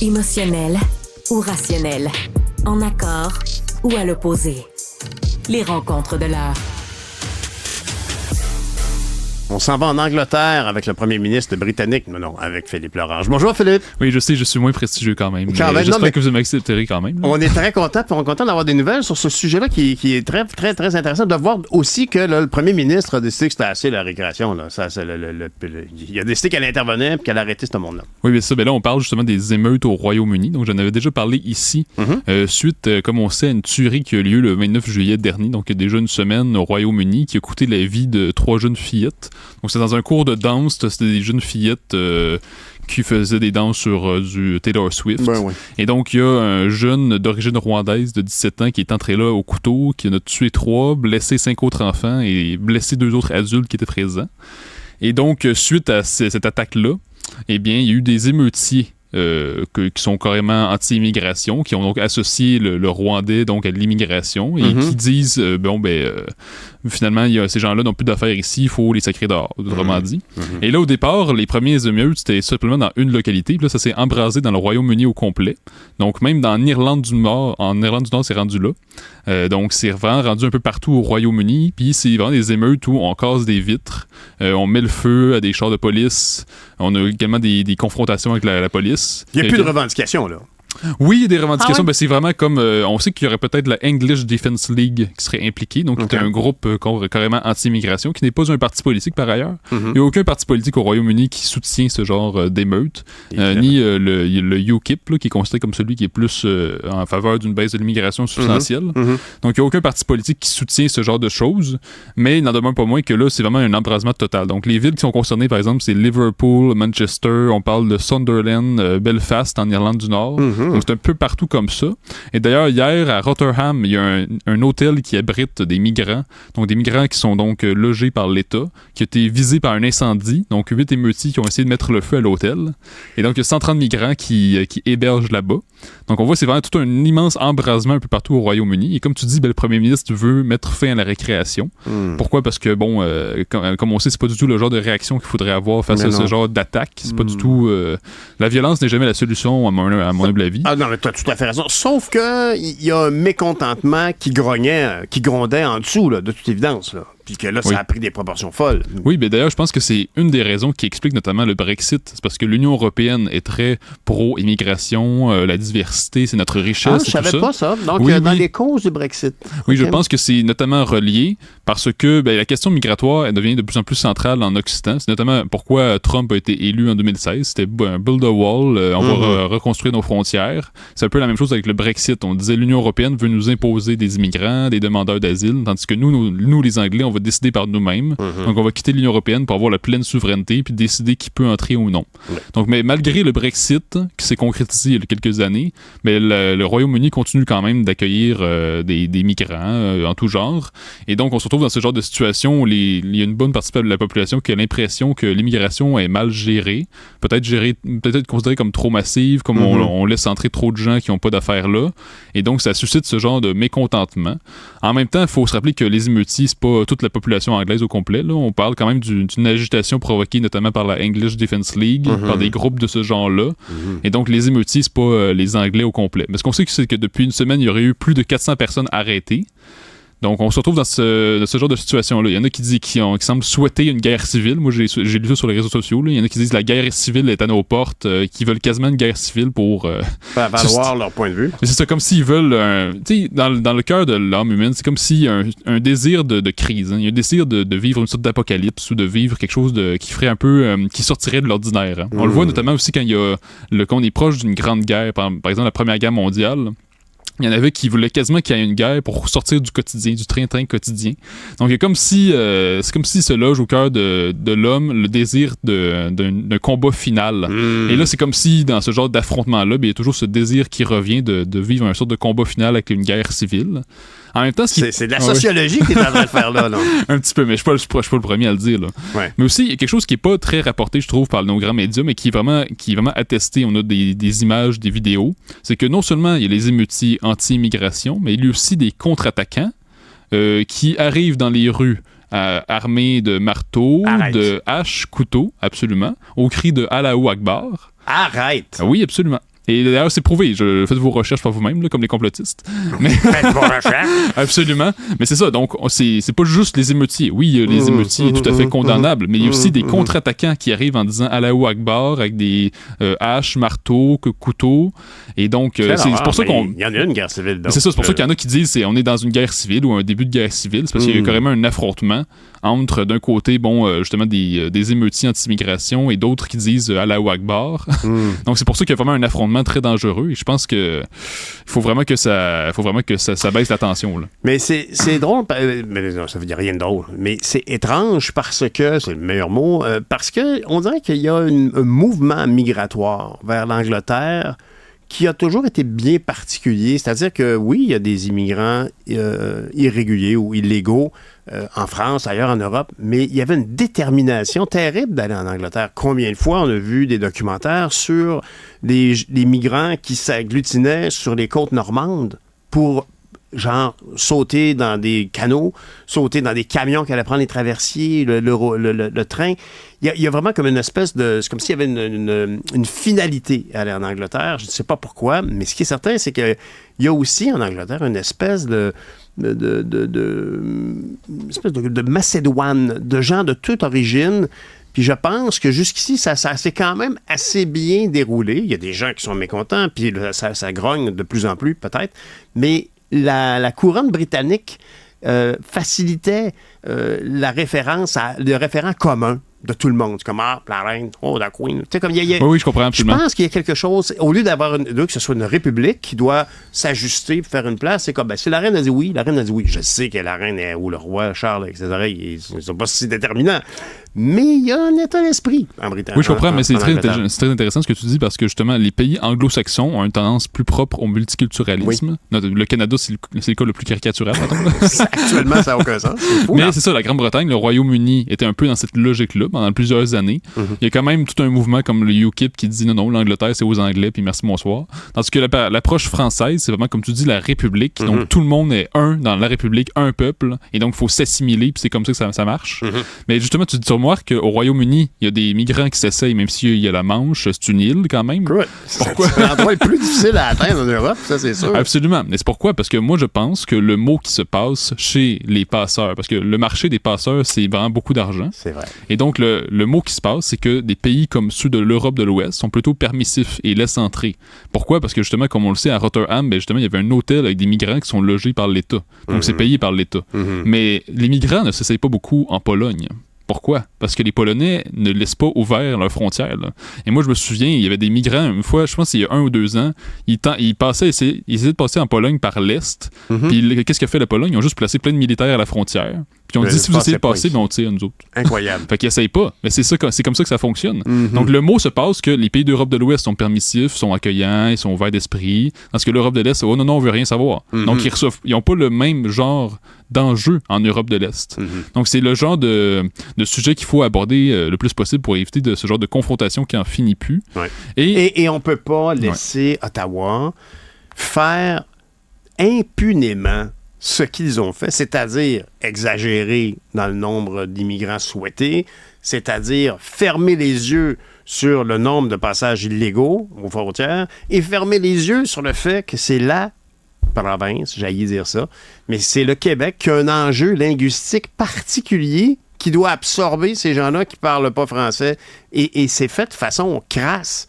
Émotionnel ou rationnel, en accord ou à l'opposé. Les rencontres de l'heure. On s'en va en Angleterre avec le premier ministre britannique. Non, avec Philippe Lorange. Bonjour, Philippe. Oui, je sais, je suis moins prestigieux quand même. J'espère que vous m'accepterez quand même. On est très content, puis on est content d'avoir des nouvelles sur ce sujet-là qui est très, très, très intéressant. De voir aussi que là, le premier ministre a décidé que c'était assez la récréation. Là. Il a décidé qu'elle intervenait et qu'elle arrêtait ce monde-là. Oui, mais ça, là, on parle justement des émeutes au Royaume-Uni. Donc, j'en avais déjà parlé ici, suite, comme on sait, à une tuerie qui a lieu le 29 juillet dernier, donc il y a déjà une semaine au Royaume-Uni, qui a coûté la vie de 3 jeunes fillettes. Donc, c'est dans un cours de danse, c'était des jeunes fillettes qui faisaient des danses sur du Taylor Swift. Ben oui. Et donc, il y a un jeune d'origine rwandaise de 17 ans qui est entré là au couteau, qui en a tué 3, blessé 5 autres enfants et blessé 2 autres adultes qui étaient présents. Et donc, suite à cette attaque-là, eh bien, il y a eu des émeutiers qui sont carrément anti-immigration, qui ont donc associé le Rwandais donc à l'immigration et qui disent finalement ces gens-là n'ont plus d'affaires ici, il faut les sacrer dehors, autrement dit. Et là au départ, les premiers émeutes c'était simplement dans une localité, puis là ça s'est embrasé dans le Royaume-Uni au complet. Donc même dans l'Irlande du Nord, c'est rendu là. Donc c'est vraiment rendu un peu partout au Royaume-Uni, puis c'est vraiment des émeutes où on casse des vitres, on met le feu à des chars de police, on a également des confrontations avec la police. Il n'y a plus de revendications, là. Oui, il y a des revendications. C'est vraiment comme... on sait qu'il y aurait peut-être la English Defence League qui serait impliquée, donc qui est un groupe carrément anti-immigration, qui n'est pas un parti politique par ailleurs. Il n'y a aucun parti politique au Royaume-Uni qui soutient ce genre d'émeute, ni le UKIP, là, qui est considéré comme celui qui est plus en faveur d'une baisse de l'immigration substantielle. Donc, il n'y a aucun parti politique qui soutient ce genre de choses, mais il n'en demeure pas moins que là, c'est vraiment un embrasement total. Donc, les villes qui sont concernées, par exemple, c'est Liverpool, Manchester, on parle de Sunderland, Belfast en Irlande du Nord. Donc, c'est un peu partout comme ça. Et d'ailleurs, hier, à Rotherham, il y a un hôtel qui abrite des migrants. Donc, des migrants qui sont donc logés par l'État, qui a été visé par un incendie. Donc, 8 émeutiers qui ont essayé de mettre le feu à l'hôtel. Et donc, il y a 130 migrants qui hébergent là-bas. Donc, on voit c'est vraiment tout un immense embrasement un peu partout au Royaume-Uni. Et comme tu dis, le premier ministre veut mettre fin à la récréation. Pourquoi? Parce que, comme on sait, c'est pas du tout le genre de réaction qu'il faudrait avoir face à ce genre d'attaque. C'est pas du tout... la violence n'est jamais la solution, à mon humble avis. Ah non, mais tu as tout à fait raison. Sauf que il y a un mécontentement qui grondait en dessous, là, de toute évidence, là. Puis que là, ça a pris des proportions folles. Oui, mais d'ailleurs, je pense que c'est une des raisons qui explique notamment le Brexit. C'est parce que l'Union européenne est très pro-immigration, la diversité, c'est notre richesse. Ah, je savais pas ça. Donc, dans les causes du Brexit. Oui, je pense que c'est notamment relié parce que la question migratoire, elle devient de plus en plus centrale en Occident. C'est notamment pourquoi Trump a été élu en 2016. C'était un build a wall, on va reconstruire nos frontières. C'est un peu la même chose avec le Brexit. On disait l'Union européenne veut nous imposer des immigrants, des demandeurs d'asile, tandis que nous les Anglais, on va décider par nous-mêmes. Donc, on va quitter l'Union européenne pour avoir la pleine souveraineté puis décider qui peut entrer ou non. Donc, mais malgré le Brexit, qui s'est concrétisé il y a quelques années, mais le Royaume-Uni continue quand même d'accueillir des migrants en tout genre. Et donc, on se retrouve dans ce genre de situation où il y a une bonne partie de la population qui a l'impression que l'immigration est mal gérée, peut-être considérée comme trop massive, comme on laisse entrer trop de gens qui n'ont pas d'affaires là. Et donc, ça suscite ce genre de mécontentement. En même temps, il faut se rappeler que les émeutiers, c'est pas toute la population anglaise au complet. Là. On parle quand même d'une agitation provoquée notamment par la English Defence League, par des groupes de ce genre-là. Et donc, les émeutiers, c'est pas les Anglais au complet. Mais ce qu'on sait, c'est que depuis une semaine, il y aurait eu plus de 400 personnes arrêtées. Donc, on se retrouve dans ce genre de situation-là. Il y en a qui semblent souhaiter une guerre civile. Moi, j'ai lu ça sur les réseaux sociaux. Là. Il y en a qui disent que la guerre civile est à nos portes, qui veulent quasiment une guerre civile pour... faire valoir leur point de vue. Mais c'est ça, comme s'ils veulent... tu sais, dans le cœur de l'âme humaine, c'est comme s'il y a un désir de crise. Hein. Il y a un désir de vivre une sorte d'apocalypse ou de vivre quelque chose qui ferait un peu... qui sortirait de l'ordinaire. Hein. On le voit notamment aussi quand on est proche d'une grande guerre, par exemple la Première Guerre mondiale. Il y en avait qui voulaient quasiment qu'il y ait une guerre pour sortir du quotidien, du train-train quotidien. Donc, c'est comme si se loge au cœur de l'homme le désir d'un combat final. Et là, c'est comme si, dans ce genre d'affrontement-là, il y a toujours ce désir qui revient de vivre un sorte de combat final avec une guerre civile. En même temps, c'est de la sociologie que tu es en train de faire là. Un petit peu, mais je ne suis pas le premier à le dire. Là. Ouais. Mais aussi, il y a quelque chose qui n'est pas très rapporté, je trouve, par nos grands médias, mais qui est vraiment attesté. On a des images, des vidéos. C'est que non seulement il y a les émeutiers anti-immigration, mais il y a aussi des contre-attaquants qui arrivent dans les rues armés de marteaux, de haches, couteaux, absolument, au cri de Allahu Akbar. Arrête! Oui, absolument. Et d'ailleurs, c'est prouvé. Faites vos recherches par vous-même, là, comme les complotistes. Mais... Faites vos recherches. Absolument. Mais c'est ça. Donc, c'est pas juste les émeutiers. Oui, il y a les émeutiers tout à fait condamnables, mais il y a aussi des contre-attaquants qui arrivent en disant Allahu Akbar avec des haches, marteaux, couteaux. Et donc, c'est pour ça qu'on. Il y en a une guerre civile. C'est ça. C'est pour ça qu'il y en a qui disent on est dans une guerre civile ou un début de guerre civile. C'est parce qu'il y a carrément un affrontement entre, d'un côté, justement, des émeutiers anti-immigration et d'autres qui disent Allahu Akbar. Donc, c'est pour ça qu'il y a vraiment un affrontement très dangereux et je pense que il faut vraiment que ça baisse la tension là. Mais c'est drôle, mais non, ça veut dire rien de drôle, mais c'est étrange parce que c'est le meilleur mot, parce que on dirait qu'il y a un mouvement migratoire vers l'Angleterre qui a toujours été bien particulier, c'est-à-dire que oui, il y a des immigrants irréguliers ou illégaux en France, ailleurs en Europe, mais il y avait une détermination terrible d'aller en Angleterre. Combien de fois on a vu des documentaires sur des migrants qui s'agglutinaient sur les côtes normandes pour, genre, sauter dans des canaux, sauter dans des camions qui allaient prendre les traversiers, le train. Il y a vraiment comme une espèce de... C'est comme s'il y avait une finalité à aller en Angleterre. Je ne sais pas pourquoi, mais ce qui est certain, c'est qu'il y a aussi en Angleterre une espèce de Macédoine, de gens de toute origine. Puis je pense que jusqu'ici, ça s'est quand même assez bien déroulé. Il y a des gens qui sont mécontents, puis ça grogne de plus en plus, peut-être. Mais la couronne britannique facilitait le référent commun de tout le monde. C'est comme, la reine, la queen. Tu sais, comme oui, je comprends absolument. Je pense qu'il y a quelque chose, au lieu d'avoir que ce soit une république qui doit s'ajuster pour faire une place, c'est comme, si la reine a dit oui, la reine a dit oui. Je sais que la reine ou le roi Charles avec ses oreilles, ils ne sont pas si déterminants. Mais il y a un état d'esprit en Britannique. Oui, je comprends, mais c'est très intéressant ce que tu dis parce que justement, les pays anglo-saxons ont une tendance plus propre au multiculturalisme. Oui. Le Canada, c'est le cas le plus caricatural. Actuellement, ça n'a aucun sens. C'est fou, mais c'est ça, la Grande-Bretagne, le Royaume-Uni était un peu dans cette logique-là pendant plusieurs années. Il y a quand même tout un mouvement comme le UKIP qui dit non, l'Angleterre, c'est aux Anglais, puis merci, bonsoir. Tandis que l'approche française, c'est vraiment, comme tu dis, la République. Donc, tout le monde est un dans la République, un peuple. Et donc, il faut s'assimiler, puis c'est comme ça que ça marche. Mais justement, tu remarques qu'au Royaume-Uni, il y a des migrants qui s'essayent, même s'il y a la Manche, c'est une île quand même. Good. Pourquoi? C'est l'endroit le plus difficile à atteindre en Europe, ça c'est sûr. Absolument. Mais c'est pourquoi? Parce que moi, je pense que le mot qui se passe chez les passeurs, parce que le marché des passeurs, c'est vraiment beaucoup d'argent. C'est vrai. Et donc, le mot qui se passe, c'est que des pays comme ceux de l'Europe de l'Ouest sont plutôt permissifs et laissent entrer. Pourquoi? Parce que justement, comme on le sait, à Rotterdam, justement, il y avait un hôtel avec des migrants qui sont logés par l'État. Donc, c'est payé par l'État. Mais les migrants ne s'essayent pas beaucoup en Pologne. Pourquoi? Parce que les Polonais ne laissent pas ouvert leurs frontières. Là. Et moi, je me souviens, il y avait des migrants, une fois, je pense qu'il y a 1 ou 2 ans, ils essayaient de passer en Pologne par l'Est. Puis qu'est-ce qu'a fait la Pologne? Ils ont juste placé plein de militaires à la frontière. Puis on dit, si vous essayez de passer, on tire nous autres. Incroyable. Fait qu'ils essayent pas. Mais c'est comme ça que ça fonctionne. Donc le mot se passe que les pays d'Europe de l'Ouest sont permissifs, sont accueillants, ils sont ouverts d'esprit. Parce que l'Europe de l'Est, non, on veut rien savoir. Donc ils n'ont pas le même genre d'enjeu en Europe de l'Est. Donc c'est le genre de sujet qu'il faut aborder le plus possible pour éviter ce genre de confrontation qui en finit plus. Ouais. Et on peut pas laisser Ottawa faire impunément ce qu'ils ont fait, c'est-à-dire exagérer dans le nombre d'immigrants souhaités, c'est-à-dire fermer les yeux sur le nombre de passages illégaux aux frontières et fermer les yeux sur le fait que c'est la province, j'allais dire ça, mais c'est le Québec qui a un enjeu linguistique particulier qui doit absorber ces gens-là qui ne parlent pas français. Et c'est fait de façon crasse.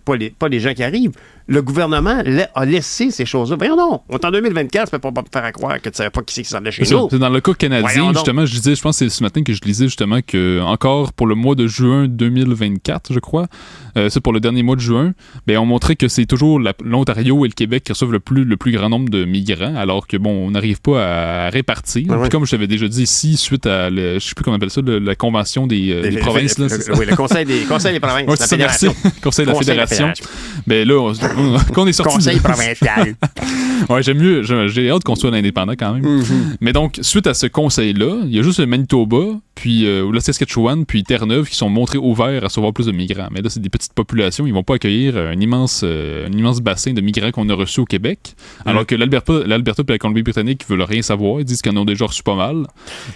Pas les gens qui arrivent. Le gouvernement a laissé ces choses-là. Voyons non, on est en 2024, tu ne peux pas me faire croire que tu ne savais pas qui c'est qui s'en allait chez nous. C'est dans le cas canadien, justement, je pense que c'est ce matin que je lisais justement que encore pour le mois de juin 2024, je crois, c'est pour le dernier mois de juin, on montrait que c'est toujours l'Ontario et le Québec qui reçoivent le plus grand nombre de migrants, alors que on n'arrive pas à répartir. Puis comme je t'avais déjà dit ici, suite à je sais plus comment on appelle ça, la convention des provinces. Oui, le conseil des provinces. Ouais, la fédération. Conseil de la fédération. Là, qu'on est sorti. Conseil provincial. Ouais, j'ai hâte qu'on soit indépendant quand même. Mais donc, suite à ce conseil-là, il y a juste le Manitoba, puis la Saskatchewan, puis Terre-Neuve qui sont montrés ouverts à recevoir plus de migrants. Mais là, c'est des petites populations, ils vont pas accueillir un immense bassin de migrants qu'on a reçus au Québec, alors que l'Alberta et la Colombie-Britannique veulent rien savoir, ils disent qu'ils en ont déjà reçu pas mal.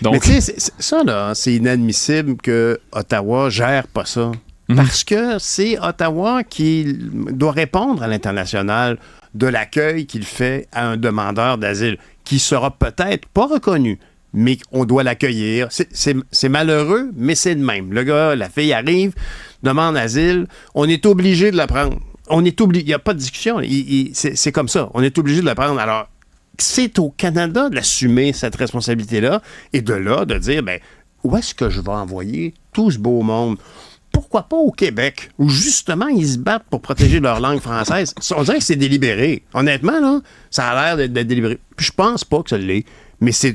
Donc... Mais tu sais, ça, là, c'est inadmissible que Ottawa gère pas ça. Parce que c'est Ottawa qui doit répondre à l'international de l'accueil qu'il fait à un demandeur d'asile, qui sera peut-être pas reconnu, mais on doit l'accueillir. C'est malheureux, mais c'est le même. Le gars, la fille arrive, demande asile, on est obligé de la prendre. Il n'y a pas de discussion. C'est comme ça. On est obligé de la prendre. Alors, c'est au Canada d'assumer cette responsabilité-là et de là, de dire, ben, où est-ce que je vais envoyer tout ce beau monde? Pourquoi pas au Québec, où justement ils se battent pour protéger leur langue française? On dirait que c'est délibéré. Honnêtement, là, ça a l'air d'être délibéré. Puis je pense pas que ça l'est. Mais c'est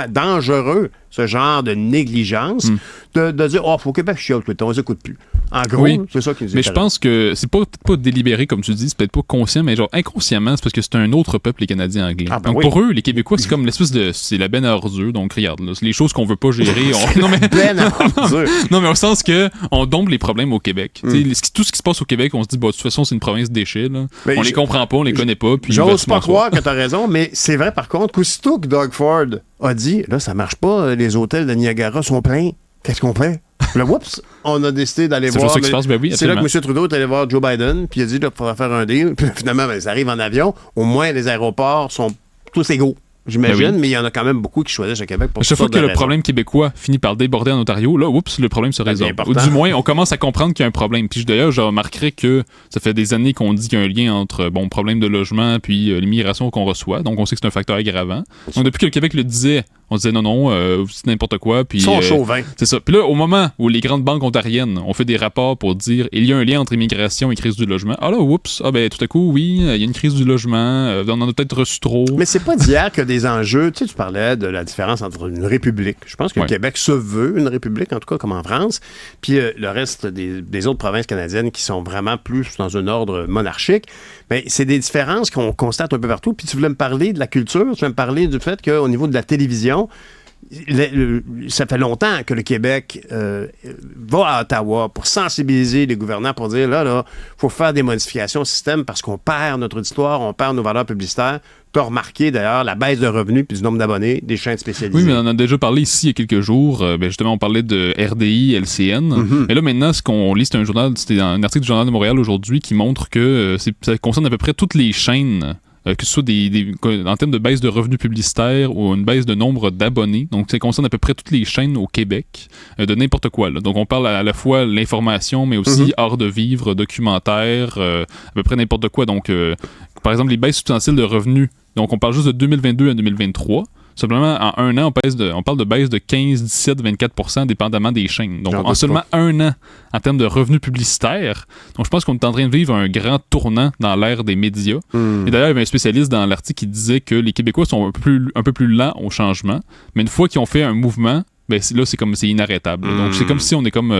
dangereux, ce genre de négligence, de dire, oh, faut au Québec, je chiale tout le temps, on les écoute plus. En gros, c'est ça qui nous est. Mais je pense que c'est peut-être pas délibéré, comme tu dis, c'est peut-être pas conscient, mais genre inconsciemment, c'est parce que c'est un autre peuple, les Canadiens anglais. Ah, ben donc pour eux, les Québécois, c'est comme l'espèce de. C'est la benne à ordures, donc regarde, là, c'est les choses qu'on veut pas gérer. Non, mais. Benne à ordures. Non, mais au sens que on dompe les problèmes au Québec. Tout ce qui se passe au Québec, on se dit, bah, de toute façon, c'est une province de déchets. Là. On les comprend pas, on les connaît pas. J'ose pas croire que t'as raison, mais c'est vrai par contre qu'aussitôt que Doug Ford a dit, là, ça marche pas, les hôtels de Niagara sont pleins. Qu'est-ce qu'on fait? Là, oups, on a décidé d'aller voir. C'est ça ben oui, c'est là que M. Trudeau est allé voir Joe Biden, puis il a dit, là, il faudra faire un deal. Puis finalement, ben, ça arrive en avion. Au moins, les aéroports sont tous égaux. J'imagine, mais il y en a quand même beaucoup qui choisissent le Québec pour chaque fois que le problème québécois finit par déborder en Ontario, là, oups, le problème se résout. Ou du moins, on commence à comprendre qu'il y a un problème. Puis d'ailleurs, je remarquerai que ça fait des années qu'on dit qu'il y a un lien entre problème de logement puis l'immigration qu'on reçoit. Donc, on sait que c'est un facteur aggravant. Donc, depuis que le Québec le disait, on disait non, c'est n'importe quoi. Puis, ils sont chauvins. C'est ça. Puis là, au moment où les grandes banques ontariennes ont fait des rapports pour dire il y a un lien entre immigration et crise du logement, ah là, oups, tout à coup, oui, il y a une crise du logement, on en a peut-être reçu trop. Mais c'est pas d'hier que des enjeux, tu parlais de la différence entre une république. Je pense que le Québec se veut une république, en tout cas comme en France, puis le reste des autres provinces canadiennes qui sont vraiment plus dans un ordre monarchique. Mais c'est des différences qu'on constate un peu partout. Puis tu voulais me parler de la culture, tu voulais me parler du fait qu'au niveau de la télévision, ça fait longtemps que le Québec va à Ottawa pour sensibiliser les gouvernants pour dire, là, faut faire des modifications au système parce qu'on perd notre histoire, on perd nos valeurs publicitaires. Tu as remarqué, d'ailleurs, la baisse de revenus puis du nombre d'abonnés des chaînes spécialisées. Oui, mais on en a déjà parlé ici il y a quelques jours. Justement, on parlait de RDI, LCN. Et là, maintenant, ce qu'on lit, c'est un article du Journal de Montréal aujourd'hui qui montre que ça concerne à peu près toutes les chaînes, que ce soit en termes de baisse de revenus publicitaires ou une baisse de nombre d'abonnés. Donc, ça concerne à peu près toutes les chaînes au Québec, de n'importe quoi. Là. Donc, on parle à la fois l'information, mais aussi art de vivre, documentaire, à peu près n'importe quoi. Donc, par exemple, les baisses substantielles de revenus. Donc, on parle juste de 2022 à 2023. Simplement, en un an, on parle de baisse de 15, 17, 24 % dépendamment des chaînes. Donc, en seulement un an, en termes de revenus publicitaires. Donc, je pense qu'on est en train de vivre un grand tournant dans l'ère des médias. Et d'ailleurs, il y avait un spécialiste dans l'article qui disait que les Québécois sont un peu plus lents au changement. Mais une fois qu'ils ont fait un mouvement, ben là, c'est inarrêtable. Donc, c'est comme si on est comme...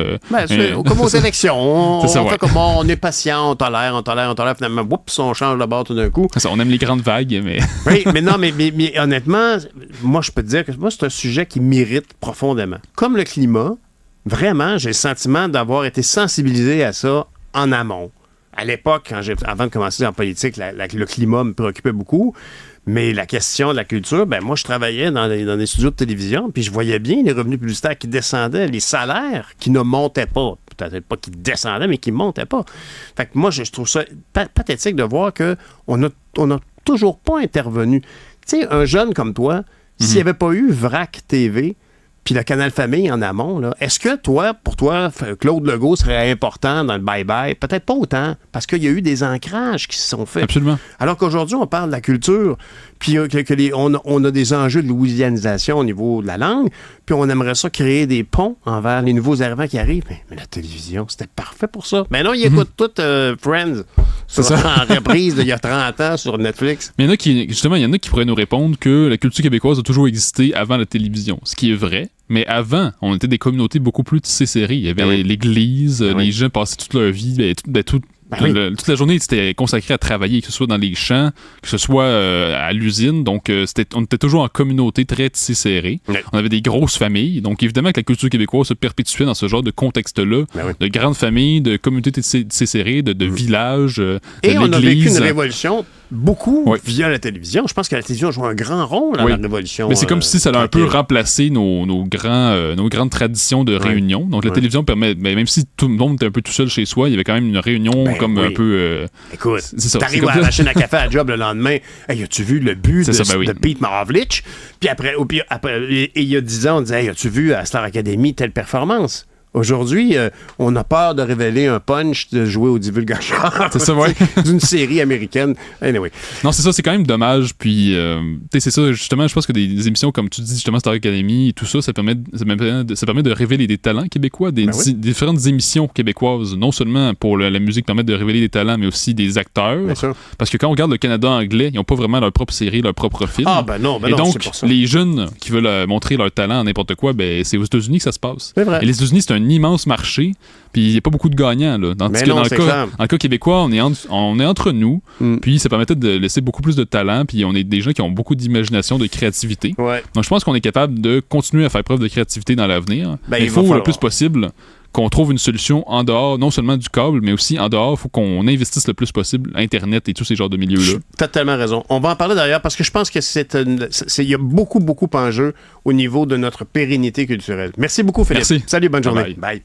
comme aux élections. C'est ça, fait comme on est patient, on tolère. Finalement, oups, on change de bord tout d'un coup. Ça, on aime les grandes vagues, mais... Oui, mais non, mais honnêtement, moi, je peux te dire que moi, c'est un sujet qui m'irrite profondément. Comme le climat, vraiment, j'ai le sentiment d'avoir été sensibilisé à ça en amont. À l'époque, avant de commencer en politique, le climat me préoccupait beaucoup. Mais la question de la culture, ben moi, je travaillais dans des studios de télévision, puis je voyais bien les revenus publicitaires qui descendaient, les salaires qui ne montaient pas. Peut-être pas qui descendaient, mais qui ne montaient pas. Fait que moi, je trouve ça pathétique de voir qu'on n'a toujours pas intervenu. Tu sais, un jeune comme toi, s'il n'y avait pas eu VRAC TV, puis le Canal Famille en amont, là, est-ce que pour toi, Claude Legault serait important dans le bye-bye? Peut-être pas autant, parce qu'il y a eu des ancrages qui se sont faits. Absolument. Alors qu'aujourd'hui, on parle de la culture, puis on a des enjeux de louisianisation au niveau de la langue, puis on aimerait ça créer des ponts envers les nouveaux arrivants qui arrivent. Mais la télévision, c'était parfait pour ça. Mais non, ils écoutent tout Friends en reprise d'il y a 30 ans sur Netflix. Mais il y en a qui pourraient nous répondre que la culture québécoise a toujours existé avant la télévision, ce qui est vrai. Mais avant, on était des communautés beaucoup plus tissées serrées. Il y avait l'église, les gens passaient toute leur vie, toute la journée, c'était consacré à travailler, que ce soit dans les champs, que ce soit à l'usine. Donc, on était toujours en communauté très tissée serrée. Oui. On avait des grosses familles. Donc, évidemment que la culture québécoise se perpétuait dans ce genre de contexte-là, de grandes familles, de communautés tissées serrées, de villages, de Et l'église. On a vécu une révolution beaucoup via la télévision. Je pense que la télévision joue un grand rôle dans la révolution. Mais c'est comme si ça a un peu remplacé nos grandes traditions de réunion. Donc la télévision permet, même si tout le monde était un peu tout seul chez soi, il y avait quand même une réunion un peu... Écoute, t'arrives à la machine à café à job le lendemain, hey, as-tu vu le but de Pete Maravlich? Puis après, il y a 10 ans, on disait, hey, as-tu vu à Star Academy telle performance? Aujourd'hui, on a peur de révéler un punch de jouer au divulgateur. C'est ça, d'une série américaine. Anyway. Non, c'est ça, c'est quand même dommage. Puis, c'est ça, justement, je pense que des émissions, comme tu dis, justement, Star Academy et tout ça, ça permet de révéler des talents québécois, différentes émissions québécoises, non seulement pour la musique permettre de révéler des talents, mais aussi des acteurs. Bien sûr. Parce que quand on regarde le Canada anglais, ils n'ont pas vraiment leur propre série, leur propre film. Non, et donc, c'est pour ça. les jeunes qui veulent montrer leur talent à n'importe quoi, c'est aux États-Unis que ça se passe. C'est vrai. Et les États-Unis, c'est un immense marché, puis il n'y a pas beaucoup de gagnants. Là. Dans le cas québécois, on est entre nous, puis ça permettait de laisser beaucoup plus de talent, puis on est des gens qui ont beaucoup d'imagination, de créativité. Ouais. Donc je pense qu'on est capable de continuer à faire preuve de créativité dans l'avenir. Mais il faut le plus possible qu'on trouve une solution en dehors, non seulement du câble, mais aussi en dehors, il faut qu'on investisse le plus possible Internet et tous ces genres de milieux-là. Tu as tellement raison. On va en parler d'ailleurs parce que je pense que il y a beaucoup en jeu au niveau de notre pérennité culturelle. Merci beaucoup, Philippe. Merci. Salut, bonne journée. Bye. Bye.